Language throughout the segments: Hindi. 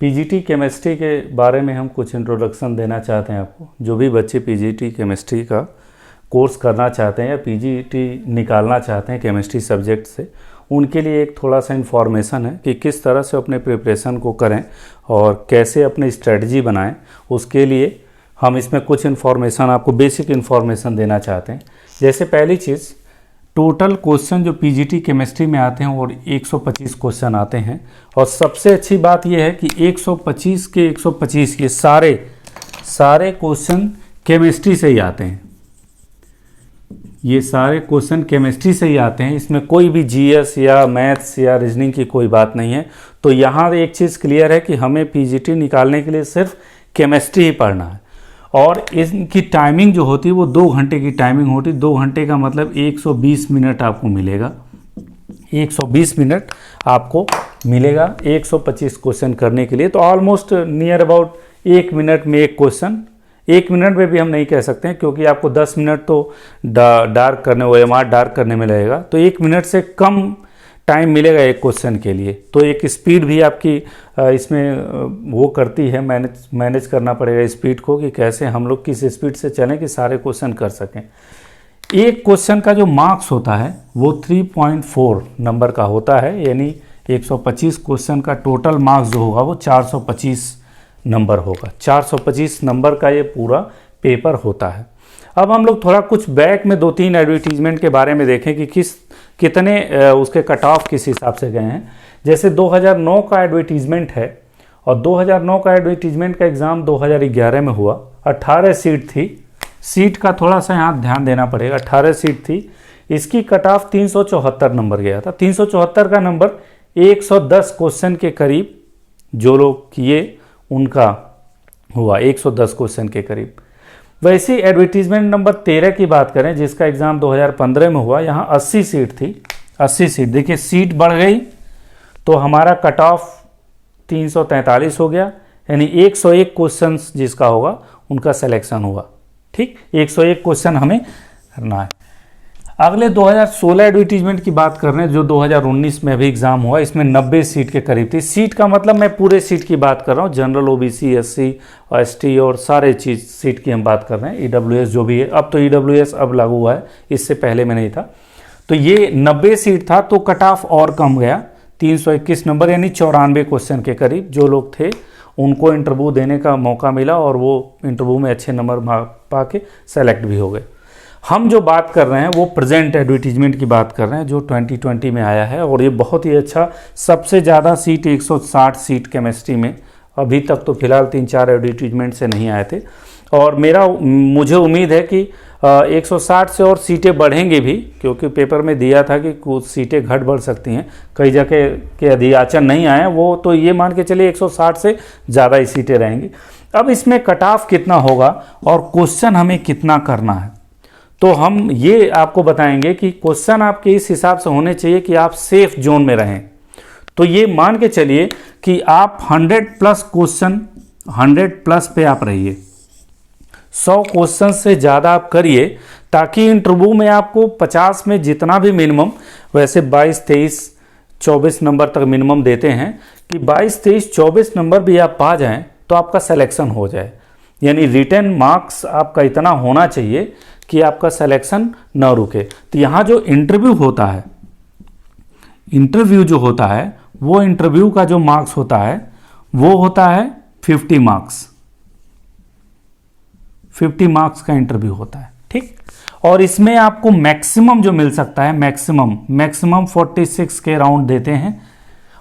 पीजीटी केमिस्ट्री के बारे में हम कुछ इंट्रोडक्शन देना चाहते हैं आपको। जो भी बच्चे पीजीटी केमिस्ट्री का कोर्स करना चाहते हैं या पीजीटी निकालना चाहते हैं केमिस्ट्री सब्जेक्ट से, उनके लिए एक थोड़ा सा इन्फॉर्मेशन है कि किस तरह से अपने प्रिपरेशन को करें और कैसे अपनी स्ट्रेटजी बनाएं। उसके लिए हम इसमें कुछ इन्फॉर्मेशन आपको बेसिक इन्फॉर्मेशन देना चाहते हैं। जैसे पहली चीज़, टोटल क्वेश्चन जो पीजीटी केमिस्ट्री में आते हैं और 125 क्वेश्चन आते हैं। और सबसे अच्छी बात यह है कि 125 के 125 ये सारे क्वेश्चन केमिस्ट्री से ही आते हैं। ये सारे क्वेश्चन केमिस्ट्री से ही आते हैं, इसमें कोई भी जीएस या मैथ्स या रीजनिंग की कोई बात नहीं है। तो यहाँ एक चीज़ क्लियर है कि हमें पीजीटी निकालने के लिए सिर्फ केमिस्ट्री ही पढ़ना है। और इनकी टाइमिंग जो होती है वो 2 घंटे की टाइमिंग होती है। 2 घंटे का मतलब 120 मिनट आपको मिलेगा। 120 मिनट आपको मिलेगा 125 क्वेश्चन करने के लिए। तो ऑलमोस्ट नियर अबाउट 1 मिनट में एक क्वेश्चन, 1 मिनट में भी हम नहीं कह सकते हैं क्योंकि आपको 10 मिनट तो डार्क करने, OMR डार्क करने में लगेगा। तो 1 मिनट से कम टाइम मिलेगा एक क्वेश्चन के लिए। तो एक स्पीड भी आपकी इसमें वो करती है, मैनेज करना पड़ेगा स्पीड को कि कैसे हम लोग किस स्पीड से चलें कि सारे क्वेश्चन कर सकें। एक क्वेश्चन का जो मार्क्स होता है वो 3.4 नंबर का होता है, यानी 125 क्वेश्चन का टोटल मार्क्स जो होगा वो 425 नंबर होगा। 425 नंबर का ये पूरा पेपर होता है। अब हम लोग थोड़ा कुछ बैक में 2-3 एडवर्टीजमेंट के बारे में देखें कि कितने उसके कट ऑफ किस हिसाब से गए हैं। जैसे 2009 का एडवर्टीजमेंट है और 2009 का एडवर्टीजमेंट का एग्ज़ाम 2011 में हुआ। 18 सीट थी। सीट का थोड़ा सा यहाँ ध्यान देना पड़ेगा। 18 सीट थी, इसकी कट ऑफ 374 नंबर गया था। 374 का नंबर 110 क्वेश्चन के करीब जो लोग किए उनका हुआ, 110 क्वेश्चन के करीब। वैसे एडवर्टीजमेंट नंबर 13 की बात करें जिसका एग्ज़ाम 2015 में हुआ, यहाँ 80 सीट थी। 80 सीट, देखिए सीट बढ़ गई तो हमारा कट ऑफ 343 हो गया, यानी 101 क्वेश्चन जिसका होगा उनका सिलेक्शन हुआ। ठीक, 101 क्वेश्चन हमें करना है। अगले 2016 एडवर्टीजमेंट की बात कर रहे हैं जो 2019 में अभी एग्ज़ाम हुआ। इसमें 90 सीट के करीब थी। सीट का मतलब मैं पूरे सीट की बात कर रहा हूँ, जनरल, OBC, SC और ST और सारे चीज़ सीट की हम बात कर रहे हैं। EWS जो भी है, अब तो EWS अब लागू हुआ है, इससे पहले में नहीं था। तो ये 90 सीट था तो कट ऑफ और कम गया, 321 नंबर, यानी 94 क्वेश्चन के करीब जो लोग थे उनको इंटरव्यू देने का मौका मिला और वो इंटरव्यू में अच्छे नंबर पा के सेलेक्ट भी हो गए। हम जो बात कर रहे हैं वो प्रेजेंट एडवर्टीजमेंट की बात कर रहे हैं जो 2020 में आया है और ये बहुत ही अच्छा, सबसे ज़्यादा सीट 160 सीट केमिस्ट्री में। अभी तक तो फिलहाल 3-4 एडवर्टीजमेंट से नहीं आए थे और मुझे उम्मीद है कि 160 से और सीटें बढ़ेंगी भी, क्योंकि पेपर में दिया था कि कुछ सीटें घट बढ़ सकती हैं। कई जगह के अधियाचन नहीं आए वो, तो ये मान के चलिए 160 से ज़्यादा ही सीटें रहेंगी। अब इसमें कट ऑफ कितना होगा और क्वेश्चन हमें कितना करना है, तो हम ये आपको बताएंगे कि क्वेश्चन आपके इस हिसाब से होने चाहिए कि आप सेफ जोन में रहें। तो ये मान के चलिए कि आप 100 प्लस क्वेश्चन, 100 प्लस पे आप रहिए, 100 क्वेश्चन से ज़्यादा आप करिए, ताकि इंटरव्यू में आपको 50 में जितना भी मिनिमम, वैसे 22, 23, 24 नंबर तक मिनिमम देते हैं, कि 22, 23, 24 नंबर भी आप पा जाएं तो आपका सिलेक्शन हो जाए। यानी रिटन मार्क्स आपका इतना होना चाहिए कि आपका सिलेक्शन न रुके। तो यहाँ जो इंटरव्यू होता है, इंटरव्यू जो होता है वो इंटरव्यू का जो मार्क्स होता है वो होता है 50 मार्क्स। 50 मार्क्स का इंटरव्यू होता है। ठीक, और इसमें आपको मैक्सिमम जो मिल सकता है, मैक्सिमम 46 के राउंड देते हैं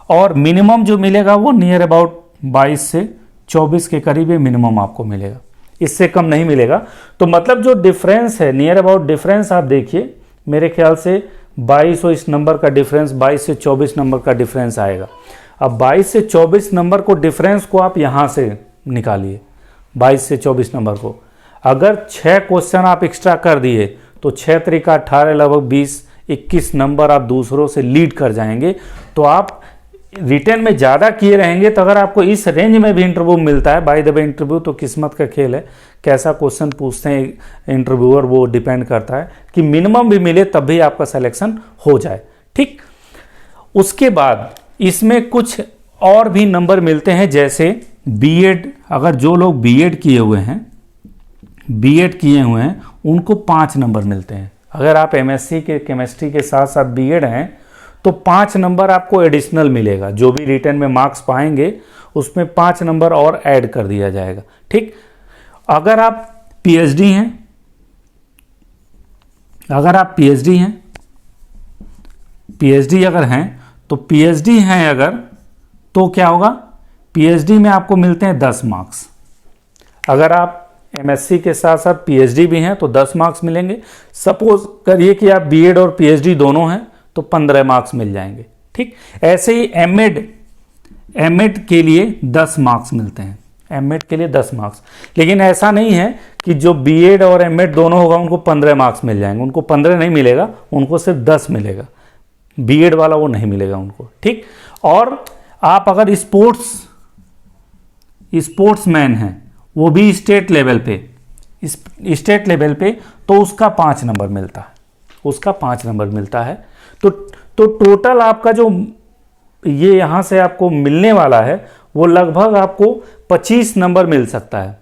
और मिनिमम जो मिलेगा वो नियर अबाउट 22 से 24 के करीब मिनिमम आपको मिलेगा, इससे कम नहीं मिलेगा। तो मतलब जो डिफरेंस है, नियर अबाउट डिफरेंस आप देखिए, मेरे ख्याल से 22 और इस नंबर का डिफरेंस 22 से 24 नंबर का डिफरेंस आएगा। अब 22 से 24 नंबर को डिफरेंस को आप यहाँ से निकालिए, 22 से 24 नंबर को। अगर 6 क्वेश्चन आप एक्स्ट्रा कर दिए तो 6 तरीका 18, लगभग 20-21 नंबर आप दूसरों से लीड कर जाएंगे। तो आप रिटर्न में ज़्यादा किए रहेंगे। तो अगर आपको इस रेंज में भी इंटरव्यू मिलता है, बाय द वे इंटरव्यू तो किस्मत का खेल है, कैसा क्वेश्चन पूछते हैं इंटरव्यूअर वो डिपेंड करता है, कि मिनिमम भी मिले तब भी आपका सिलेक्शन हो जाए। ठीक, उसके बाद इसमें कुछ और भी नंबर मिलते हैं, जैसे बीएड, अगर जो लोग बीएड किए हुए हैं, उनको 5 नंबर मिलते हैं। अगर आप एमएससी के केमिस्ट्री के साथ साथ बीएड हैं तो 5 नंबर आपको एडिशनल मिलेगा। जो भी रिटर्न में मार्क्स पाएंगे उसमें 5 नंबर और ऐड कर दिया जाएगा। ठीक, अगर आप पीएचडी हैं, पीएचडी अगर हैं तो क्या होगा, पीएचडी में आपको मिलते हैं 10 मार्क्स। अगर आप एमएससी के साथ साथ पीएचडी भी हैं तो 10 मार्क्स मिलेंगे। सपोज करिए कि आप बीएड और पीएचडी दोनों हैं तो 15 मार्क्स मिल जाएंगे। ठीक, ऐसे ही एमएड के लिए 10 मार्क्स मिलते हैं, एमएड के लिए 10 मार्क्स। लेकिन ऐसा नहीं है कि जो बीएड और एमएड दोनों होगा उनको 15 मार्क्स मिल जाएंगे, उनको 15 नहीं मिलेगा, उनको सिर्फ 10 मिलेगा। बीएड वाला वो नहीं मिलेगा उनको। ठीक, और आप अगर स्पोर्ट्समैन हैं, वो भी स्टेट लेवल पे, तो उसका 5 नंबर मिलता है, तो टोटल आपका जो ये यहाँ से आपको मिलने वाला है वो लगभग आपको 25 नंबर मिल सकता है।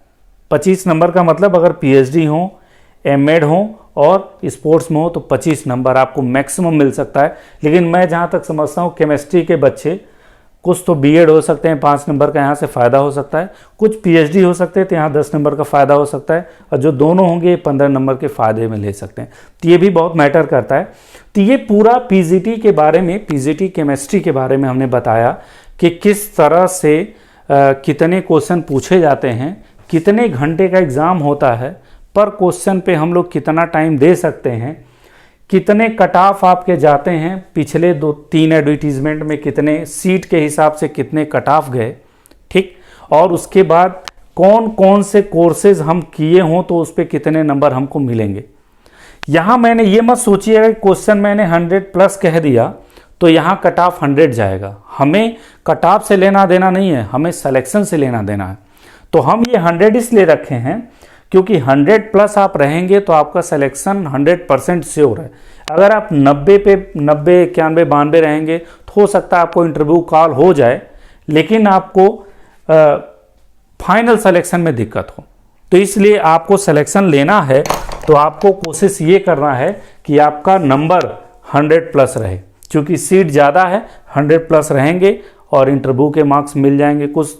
25 नंबर का मतलब अगर पीएचडी हो, एमएड हो और स्पोर्ट्स में हो तो 25 नंबर आपको मैक्सिमम मिल सकता है। लेकिन मैं जहाँ तक समझता हूँ केमिस्ट्री के बच्चे कुछ तो बीएड हो सकते हैं, 5 नंबर का यहाँ से फ़ायदा हो सकता है, कुछ पीएचडी हो सकते हैं तो यहाँ 10 नंबर का फ़ायदा हो सकता है, और जो दोनों होंगे 15 नंबर के फ़ायदे में ले सकते हैं। तो ये भी बहुत मैटर करता है। तो ये पूरा पीजीटी के बारे में, पीजीटी केमिस्ट्री के बारे में हमने बताया कि किस तरह से कितने क्वेश्चन पूछे जाते हैं, कितने घंटे का एग्ज़ाम होता है, पर क्वेश्चन पे हम लोग कितना टाइम दे सकते हैं, कितने कट ऑफ आपके जाते हैं, पिछले 2-3 एडवर्टीजमेंट में कितने सीट के हिसाब से कितने कट ऑफ गए। ठीक, और उसके बाद कौन कौन से कोर्सेज हम किए हों तो उस पर कितने नंबर हमको मिलेंगे। यहाँ मैंने ये मत सोचिएगा कि क्वेश्चन मैंने 100+ कह दिया तो यहाँ कट ऑफ 100 जाएगा। हमें कट ऑफ से लेना देना नहीं है, हमें सिलेक्शन से लेना देना है। तो हम ये 100 इसलिए रखे हैं क्योंकि 100+ आप रहेंगे तो आपका सिलेक्शन 100% श्योर है। अगर आप 90 पे 90, 91, 92 रहेंगे तो हो सकता है आपको इंटरव्यू कॉल हो जाए, लेकिन आपको फाइनल सिलेक्शन में दिक्कत हो। तो इसलिए आपको सिलेक्शन लेना है तो आपको कोशिश ये करना है कि आपका नंबर 100+ रहे, क्योंकि सीट ज़्यादा है, 100+ रहेंगे और इंटरव्यू के मार्क्स मिल जाएंगे, कुछ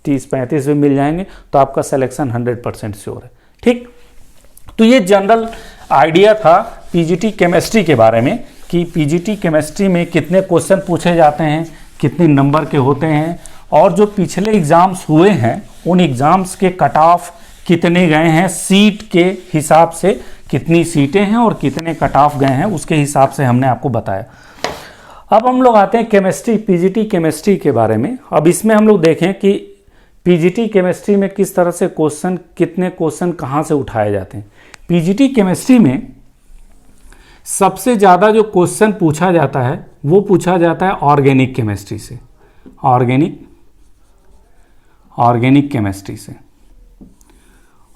30-35 भी मिल जाएंगे, तो आपका सिलेक्शन 100% श्योर है। ठीक, तो ये जनरल आइडिया था पीजीटी केमिस्ट्री के बारे में कि पीजीटी केमिस्ट्री में कितने क्वेश्चन पूछे जाते हैं, कितने नंबर के होते हैं, और जो पिछले एग्ज़ाम्स हुए हैं उन एग्ज़ाम्स के कट ऑफ कितने गए हैं, सीट के हिसाब से कितनी सीटें हैं और कितने कट ऑफ गए हैं, उसके हिसाब से हमने आपको बताया। अब हम लोग आते हैं केमिस्ट्री, पीजीटी केमिस्ट्री के बारे में। अब इसमें हम लोग देखें कि पीजीटी केमिस्ट्री में किस तरह से क्वेश्चन, कितने क्वेश्चन कहाँ से उठाए जाते हैं। पीजीटी केमिस्ट्री में सबसे ज़्यादा जो क्वेश्चन पूछा जाता है वो पूछा जाता है ऑर्गेनिक केमिस्ट्री से,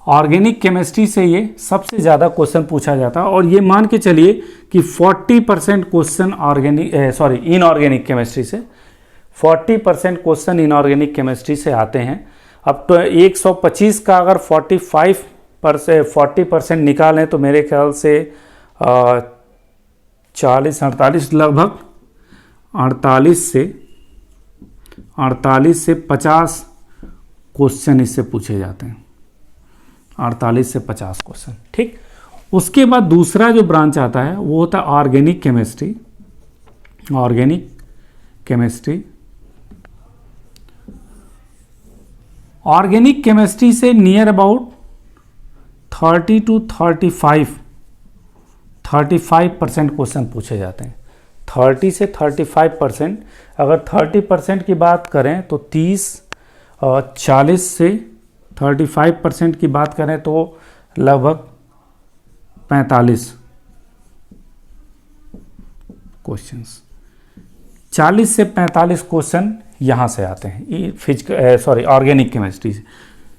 ऑर्गेनिक केमिस्ट्री से ये सबसे ज़्यादा क्वेश्चन पूछा जाता है। और ये मान के चलिए कि 40% क्वेश्चन इनऑर्गेनिक केमिस्ट्री से, 40% क्वेश्चन इनऑर्गेनिक केमिस्ट्री से आते हैं। अब तो 125 का अगर 40% निकालें तो मेरे ख्याल से 40-48, लगभग 48 से 50 क्वेश्चन इससे पूछे जाते हैं, 48 से 50 क्वेश्चन। ठीक, उसके बाद दूसरा जो ब्रांच आता है वो होता है ऑर्गेनिक केमिस्ट्री। ऑर्गेनिक केमिस्ट्री से नियर अबाउट 30 to 35% क्वेश्चन पूछे जाते हैं। 30 से 35%। अगर 30% की बात करें तो 40 से 35% की बात करें तो लगभग 45 क्वेश्चंस, 40 से 45 क्वेश्चन यहाँ से आते हैं ऑर्गेनिक केमिस्ट्री से।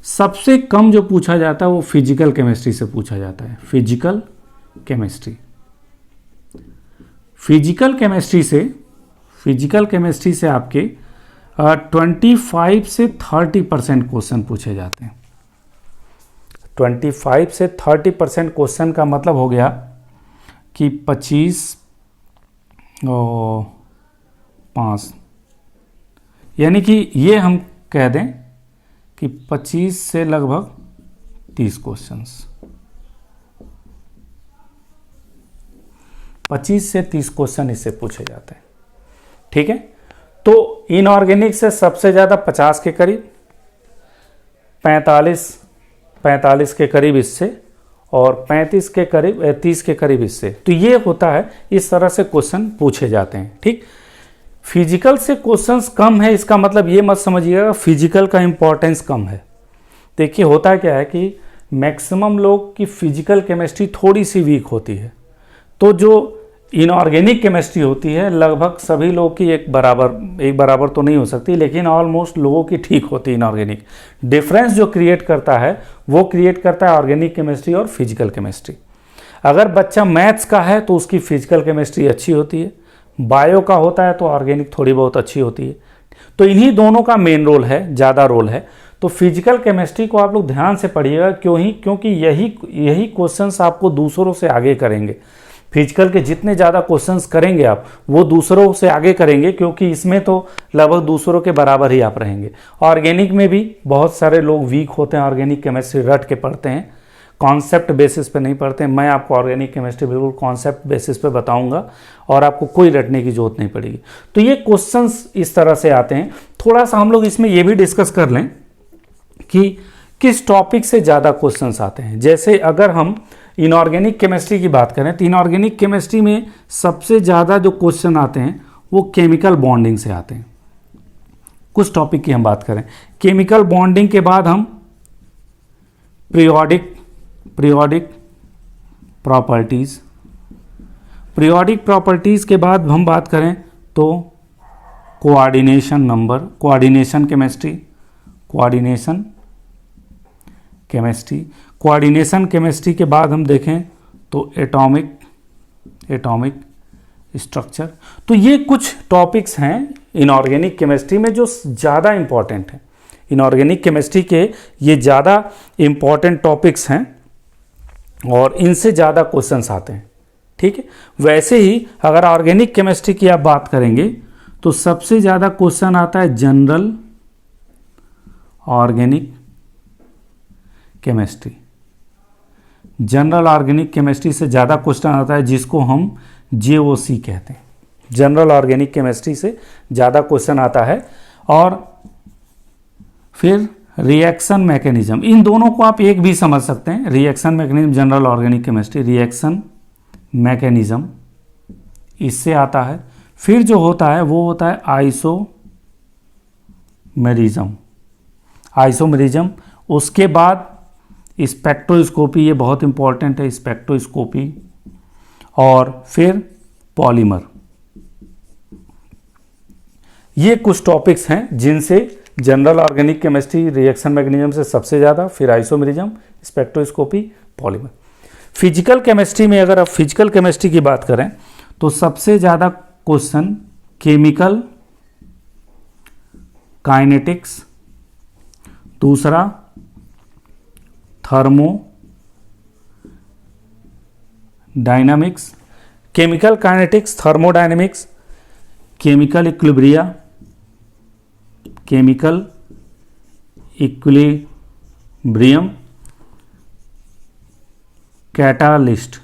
सबसे कम जो पूछा जाता है वो फिजिकल केमिस्ट्री से पूछा जाता है, फिजिकल केमिस्ट्री से आपके 25 से 30% क्वेश्चन पूछे जाते हैं। 25 से 30% क्वेश्चन का मतलब हो गया कि 25 और 5, यानी कि ये हम कह दें कि 25 से लगभग 30 क्वेश्चंस, 25 से 30 क्वेश्चन इससे पूछे जाते हैं। ठीक है, तो इनऑर्गेनिक से सबसे ज़्यादा 50 के करीब, 45 के करीब इससे, और 35 के करीब 30 के करीब इससे। तो ये होता है, इस तरह से क्वेश्चन पूछे जाते हैं। ठीक, फिजिकल से क्वेश्चंस कम है, इसका मतलब ये मत समझिएगा फिजिकल का इंपॉर्टेंस कम है। देखिए होता क्या है कि मैक्सिमम लोग की फिजिकल केमिस्ट्री थोड़ी सी वीक होती है, तो जो इनऑर्गेनिक केमिस्ट्री होती है लगभग सभी लोग की एक बराबर तो नहीं हो सकती, लेकिन ऑलमोस्ट लोगों की ठीक होती है इनऑर्गेनिक। डिफरेंस जो क्रिएट करता है वो क्रिएट करता है ऑर्गेनिक केमिस्ट्री और फिजिकल केमिस्ट्री। अगर बच्चा मैथ्स का है तो उसकी फिजिकल केमिस्ट्री अच्छी होती है, बायो का होता है तो ऑर्गेनिक थोड़ी बहुत अच्छी होती है। तो इन्हीं दोनों का मेन रोल है, ज़्यादा रोल है। तो फिजिकल केमिस्ट्री को आप लोग ध्यान से पढ़िएगा, क्योंकि यही क्वेश्चंस आपको दूसरों से आगे करेंगे। फिजिकल के जितने ज़्यादा क्वेश्चंस करेंगे आप, वो दूसरों से आगे करेंगे, क्योंकि इसमें तो लगभग दूसरों के बराबर ही आप रहेंगे। ऑर्गेनिक में भी बहुत सारे लोग वीक होते हैं, ऑर्गेनिक केमिस्ट्री रट के पढ़ते हैं, कॉन्सेप्ट बेसिस पे नहीं पढ़ते हैं। मैं आपको ऑर्गेनिक केमिस्ट्री बिल्कुल कॉन्सेप्ट बेसिस पे बताऊंगा और आपको कोई रटने की जरूरत नहीं पड़ेगी। तो ये क्वेश्चंस इस तरह से आते हैं। थोड़ा सा हम लोग इसमें ये भी डिस्कस कर लें कि किस टॉपिक से ज़्यादा क्वेश्चंस आते हैं। जैसे अगर हम इनऑर्गेनिक केमिस्ट्री की बात करें तो इनऑर्गेनिक केमिस्ट्री में सबसे ज़्यादा जो क्वेश्चन आते हैं वो केमिकल बॉन्डिंग से आते हैं। कुछ टॉपिक की हम बात करें, केमिकल बॉन्डिंग के बाद हम पीरियोडिक प्रॉपर्टीज़ के बाद हम बात करें तो कोऑर्डिनेशन केमिस्ट्री के बाद हम देखें तो एटॉमिक स्ट्रक्चर। तो ये कुछ टॉपिक्स हैं इनऑर्गेनिक केमिस्ट्री में जो ज़्यादा इम्पॉर्टेंट हैं। इनऑर्गेनिक केमिस्ट्री के ये ज़्यादा इम्पॉर्टेंट टॉपिक्स हैं और इनसे ज़्यादा क्वेश्चंस आते हैं। ठीक है, वैसे ही अगर ऑर्गेनिक केमिस्ट्री की आप बात करेंगे तो सबसे ज़्यादा क्वेश्चन आता है general organic chemistry. General organic chemistry से ज़्यादा क्वेश्चन आता है, जिसको हम JOC कहते हैं। जनरल ऑर्गेनिक केमिस्ट्री से ज़्यादा क्वेश्चन आता है। और फिर रिएक्शन मैकेनिज्म, इन दोनों को आप एक भी समझ सकते हैं। Reaction mechanism, general organic chemistry, reaction mechanism इससे आता है। फिर जो होता है वो होता है आइसोमेरिज्म। उसके बाद स्पेक्ट्रोस्कोपी, ये बहुत इंपॉर्टेंट है, स्पेक्ट्रोस्कोपी। और फिर पॉलीमर। ये कुछ टॉपिक्स हैं जिनसे general organic chemistry reaction mechanism से सबसे ज़्यादा, फिर isomerism, spectroscopy, polymer. Physical chemistry में अगर आप फिजिकल केमिस्ट्री की बात करें तो सबसे ज़्यादा क्वेश्चन केमिकल काइनेटिक्स, दूसरा thermodynamics, chemical kinetics, thermodynamics, chemical equilibrium, catalyst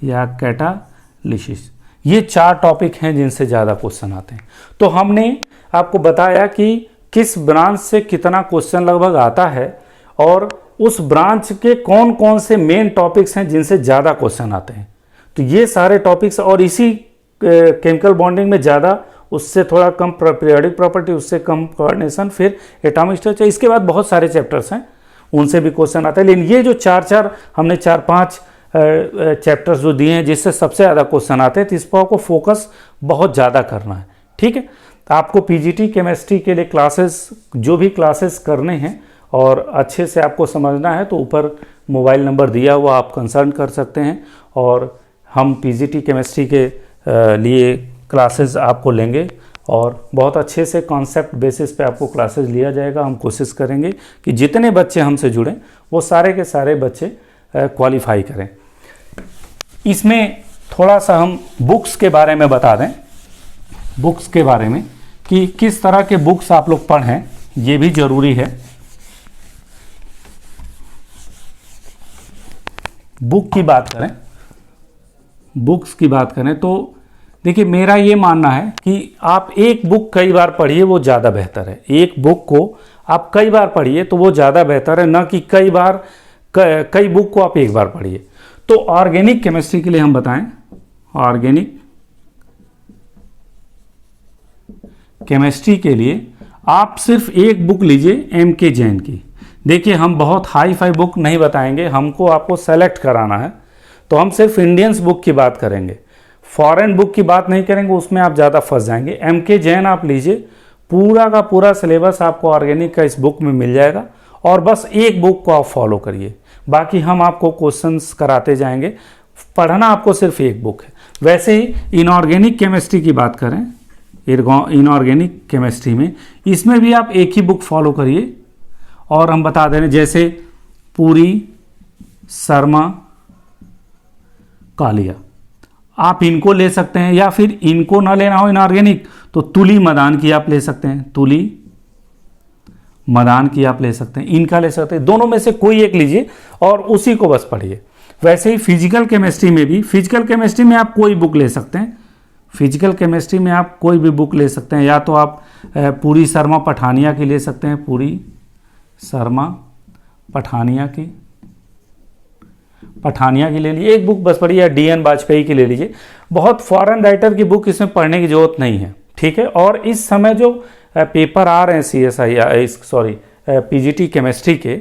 या कैटालिसिस। ये 4 टॉपिक हैं जिनसे ज़्यादा क्वेश्चन आते हैं। तो हमने आपको बताया कि किस ब्रांच से कितना क्वेश्चन लगभग आता है और उस ब्रांच के कौन कौन से मेन टॉपिक्स हैं जिनसे ज़्यादा क्वेश्चन आते हैं। तो ये सारे टॉपिक्स, और इसी केमिकल बॉन्डिंग में ज़्यादा, उससे थोड़ा कम पीरियोडिक प्रॉपर्टी, उससे कम कोऑर्डिनेशन, फिर एटॉमिक स्ट्रक्चर। इसके बाद बहुत सारे चैप्टर्स हैं, उनसे भी क्वेश्चन आते हैं। लेकिन ये जो 4-5 चैप्टर्स जो दिए हैं जिससे सबसे ज़्यादा क्वेश्चन आते हैं, तो इस पर आपको फोकस बहुत ज़्यादा करना है। ठीक है, तो आपको पीजीटी केमिस्ट्री के लिए क्लासेस, जो भी क्लासेस करने हैं और अच्छे से आपको समझना है, तो ऊपर मोबाइल नंबर दिया हुआ आप कंसल्ट कर सकते हैं और हम पीजीटी केमिस्ट्री के लिए क्लासेस आपको लेंगे। और बहुत अच्छे से कॉन्सेप्ट बेसिस पे आपको क्लासेस लिया जाएगा। हम कोशिश करेंगे कि जितने बच्चे हमसे जुड़ें वो सारे के सारे बच्चे क्वालिफाई करें। इसमें थोड़ा सा हम बुक्स के बारे में बता दें, बुक्स के बारे में कि किस तरह के बुक्स आप लोग पढ़ें, ये भी ज़रूरी है। बुक की बात करें, बुक्स की बात करें तो देखिए मेरा ये मानना है कि आप एक बुक कई बार पढ़िए वो ज़्यादा बेहतर है। एक बुक को आप कई बार पढ़िए तो वो ज़्यादा बेहतर है, ना कि कई बुक को आप एक बार पढ़िए। तो ऑर्गेनिक केमिस्ट्री के लिए हम बताएं, ऑर्गेनिक केमिस्ट्री के लिए आप सिर्फ एक बुक लीजिए एम.के. जैन की। देखिए हम बहुत हाई फाई बुक नहीं बताएंगे, हमको आपको सेलेक्ट कराना है, तो हम सिर्फ इंडियंस बुक की बात करेंगे, फॉरेन बुक की बात नहीं करेंगे, उसमें आप ज़्यादा फंस जाएंगे। एम.के. जैन आप लीजिए, पूरा का पूरा सिलेबस आपको ऑर्गेनिक का इस बुक में मिल जाएगा और बस एक बुक को आप फॉलो करिए, बाकी हम आपको क्वेश्चंस कराते जाएंगे। पढ़ना आपको सिर्फ एक बुक है। वैसे ही इनऑर्गेनिक केमिस्ट्री की बात करें, इनऑर्गेनिक केमिस्ट्री में इसमें भी आप एक ही बुक फॉलो करिए और हम बता दे रहे हैं जैसे पुरी, शर्मा, कालिया, आप इनको ले सकते हैं, या फिर इनको ना लेना हो इनऑर्गेनिक तो तुली मदान की आप ले सकते हैं, तुली मदान की आप ले सकते हैं, इनका ले सकते हैं, दोनों में से कोई एक लीजिए और उसी को बस पढ़िए। वैसे ही फिजिकल केमिस्ट्री में भी, फिजिकल केमिस्ट्री में आप कोई बुक ले सकते हैं, फिजिकल केमिस्ट्री में आप कोई भी बुक ले सकते हैं, या तो आप पूरी शर्मा पठानिया की ले सकते हैं, पूरी शर्मा पठानिया की ले लीजिए, एक बुक बस पढ़िए, या डी.एन. वाजपेयी की ले लीजिए। बहुत फॉरेन राइटर की बुक इसमें पढ़ने की जरूरत नहीं है, ठीक है। और इस समय जो पेपर आ रहे हैं पीजीटी केमिस्ट्री के,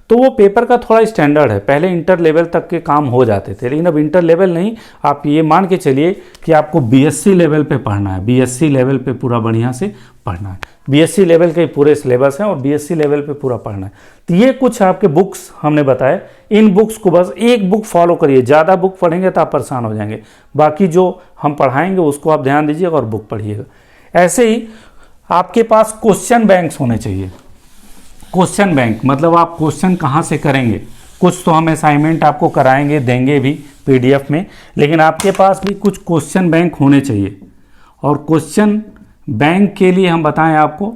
तो वो पेपर का थोड़ा स्टैंडर्ड है। पहले इंटर लेवल तक के काम हो जाते थे, लेकिन अब इंटर लेवल नहीं, आप ये मान के चलिए कि आपको बीएससी लेवल पे पढ़ना है, बीएससी लेवल पे पूरा बढ़िया से पढ़ना है। बीएससी लेवल के पूरे सिलेबस हैं और बीएससी लेवल पे पूरा पढ़ना है। तो ये कुछ आपके बुक्स हमने बताए, इन बुक्स को बस एक बुक फॉलो करिए, ज़्यादा बुक पढ़ेंगे तो आप परेशान हो जाएंगे। बाकी जो हम पढ़ाएंगे उसको आप ध्यान दीजिएगा और बुक पढ़िएगा। ऐसे ही आपके पास क्वेश्चन बैंक्स होने चाहिए। क्वेश्चन बैंक मतलब आप क्वेश्चन कहाँ से करेंगे, कुछ तो हम असाइनमेंट आपको कराएंगे, देंगे भी पीडीएफ में, लेकिन आपके पास भी कुछ क्वेश्चन बैंक होने चाहिए। और क्वेश्चन बैंक के लिए हम बताएं आपको,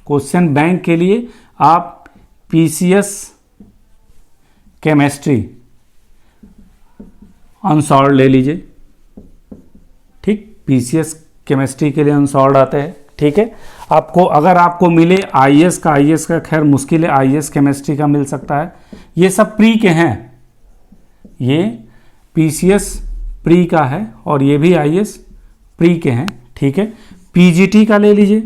क्वेश्चन बैंक के लिए आप पीसीएस केमिस्ट्री अनसॉल्व ले लीजिए, ठीक। पीसीएस केमिस्ट्री के लिए अनसॉल्व आते हैं, ठीक है। आपको अगर आपको मिले आईएएस का खैर मुश्किल है, आईएएस केमिस्ट्री का मिल सकता है। ये सब प्री के हैं, ये पीसीएस प्री का है और ये भी आईएएस प्री के हैं, ठीक है। पीजीटी का ले लीजिए,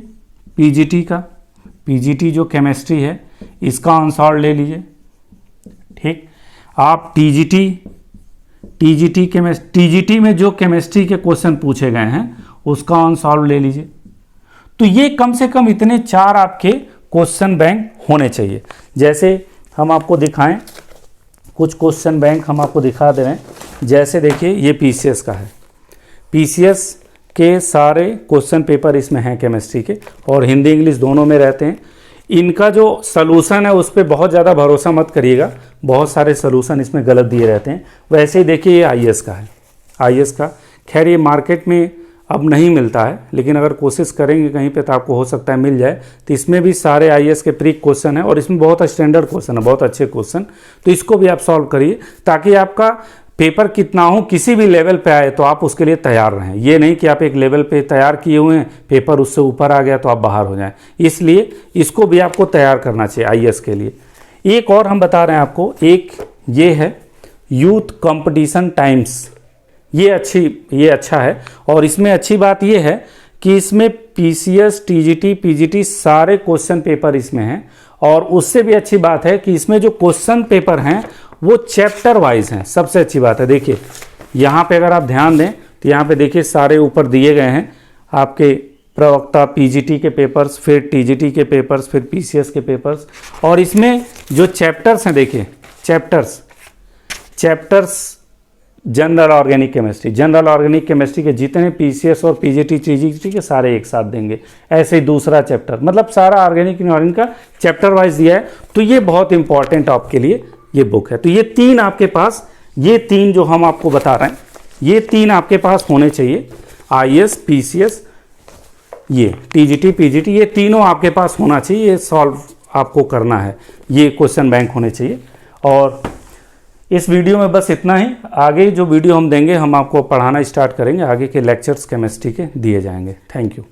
पीजीटी जो केमिस्ट्री है इसका अनसॉल्व ले लीजिए, ठीक। आप टीजीटी में जो केमिस्ट्री के क्वेश्चन पूछे गए हैं उसका अनसॉल्व ले लीजिए। तो ये कम से कम इतने 4 आपके क्वेश्चन बैंक होने चाहिए। जैसे हम आपको दिखाएं, कुछ क्वेश्चन बैंक हम आपको दिखा दे रहे हैं। जैसे देखिए ये पीसीएस का है, पीसीएस के सारे क्वेश्चन पेपर इसमें हैं केमिस्ट्री के, और हिंदी इंग्लिश दोनों में रहते हैं। इनका जो सलूशन है उस पर बहुत ज़्यादा भरोसा मत करिएगा, बहुत सारे सलूशन इसमें गलत दिए रहते हैं। वैसे ही देखिए ये आईएएस का है, आईएएस का खैर ये मार्केट में अब नहीं मिलता है, लेकिन अगर कोशिश करेंगे कहीं पे तो आपको हो सकता है मिल जाए। तो इसमें भी सारे आईएएस के प्री क्वेश्चन है और इसमें बहुत स्टैंडर्ड क्वेश्चन है, बहुत अच्छे क्वेश्चन। तो इसको भी आप सॉल्व करिए ताकि आपका पेपर कितना हो, किसी भी लेवल पे आए तो आप उसके लिए तैयार रहें। ये नहीं कि आप एक लेवल पे तैयार किए हुए हैं, पेपर उससे ऊपर आ गया तो आप बाहर हो जाएं। इसलिए इसको भी आपको तैयार करना चाहिए आईएएस के लिए। एक और हम बता रहे हैं आपको, एक ये है यूथ कंपटीशन टाइम्स, ये अच्छा है। और इसमें अच्छी बात ये है कि इसमें पीसीएस, टीजीटी, पीजीटी सारे क्वेश्चन पेपर इसमें हैं। और उससे भी अच्छी बात है कि इसमें जो क्वेश्चन पेपर हैं वो चैप्टर वाइज हैं। सबसे अच्छी बात है, देखिए यहाँ पे अगर आप ध्यान दें तो यहाँ पे देखिए सारे ऊपर दिए गए हैं आपके प्रवक्ता, पीजीटी के पेपर्स, फिर टीजीटी के पेपर्स, फिर पीसीएस के पेपर्स। और इसमें जो चैप्टर्स हैं देखिए, चैप्टर्स जनरल ऑर्गेनिक केमिस्ट्री के जितने पीसीएस और पीजीटी टीजीटी के सारे एक साथ देंगे। ऐसे ही दूसरा चैप्टर, मतलब सारा ऑर्गेनिक इनऑर्गेनिक का चैप्टर वाइज दिया है। तो ये बहुत इंपॉर्टेंट आपके लिए ये बुक है। तो ये तीन आपके पास, ये तीन जो हम आपको बता रहे हैं, ये तीन आपके पास होने चाहिए। आईएएस, पीसीएस, ये टीजीटी पीजीटी, ये तीनों आपके पास होना चाहिए। ये सॉल्व आपको करना है, ये क्वेश्चन बैंक होने चाहिए। और इस वीडियो में बस इतना ही। आगे जो वीडियो हम देंगे, हम आपको पढ़ाना स्टार्ट करेंगे, आगे के लेक्चर्स केमिस्ट्री के दिए जाएंगे। Thank you.